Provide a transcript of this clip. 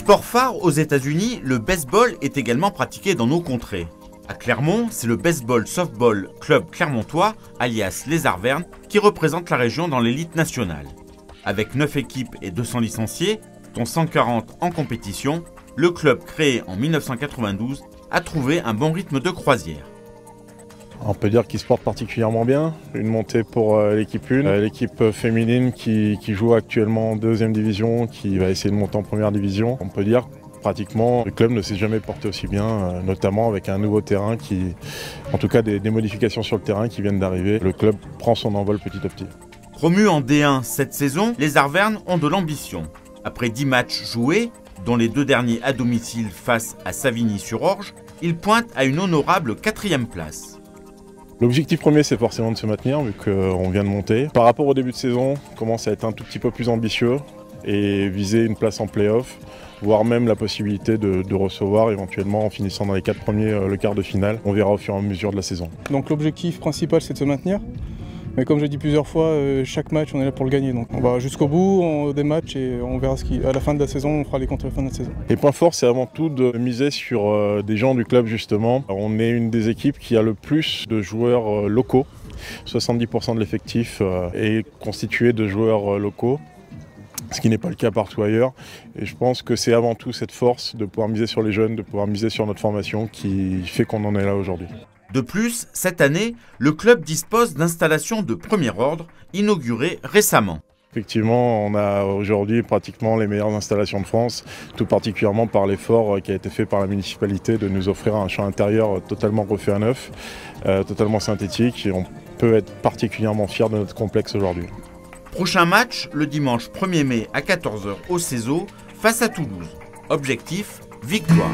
Sport phare aux États-Unis, le baseball est également pratiqué dans nos contrées. À Clermont, c'est le Baseball Softball Club Clermontois, alias les Arvernes, qui représente la région dans l'élite nationale. Avec 9 équipes et 200 licenciés, dont 140 en compétition, le club créé en 1992 a trouvé un bon rythme de croisière. On peut dire qu'il se porte particulièrement bien. Une montée pour l'équipe 1, l'équipe féminine qui joue actuellement en 2e division, qui va essayer de monter en 1re division. On peut dire pratiquement le club ne s'est jamais porté aussi bien, notamment avec un nouveau terrain en tout cas des modifications sur le terrain qui viennent d'arriver. Le club prend son envol petit à petit. Promu en D1 cette saison, les Arvernes ont de l'ambition. Après 10 matchs joués, dont les 2 derniers à domicile face à Savigny-sur-Orge, ils pointent à une honorable 4e place. L'objectif premier, c'est forcément de se maintenir, vu qu'on vient de monter. Par rapport au début de saison, on commence à être un tout petit peu plus ambitieux et viser une place en play-off, voire même la possibilité de recevoir éventuellement en finissant dans les 4 premiers le quart de finale. On verra au fur et à mesure de la saison. Donc l'objectif principal, c'est de se maintenir. Mais comme j'ai dit plusieurs fois, chaque match, on est là pour le gagner. Donc on va jusqu'au bout des matchs et on verra à la fin de la saison, on fera les comptes à la fin de la saison. Les points forts, c'est avant tout de miser sur des gens du club justement. On est une des équipes qui a le plus de joueurs locaux. 70% de l'effectif est constitué de joueurs locaux, ce qui n'est pas le cas partout ailleurs. Et je pense que c'est avant tout cette force de pouvoir miser sur les jeunes, de pouvoir miser sur notre formation qui fait qu'on en est là aujourd'hui. De plus, cette année, le club dispose d'installations de premier ordre, inaugurées récemment. Effectivement, on a aujourd'hui pratiquement les meilleures installations de France, tout particulièrement par l'effort qui a été fait par la municipalité de nous offrir un champ intérieur totalement refait à neuf, totalement synthétique, et on peut être particulièrement fiers de notre complexe aujourd'hui. Prochain match, le dimanche 1er mai à 14h au CESO, face à Toulouse. Objectif, victoire.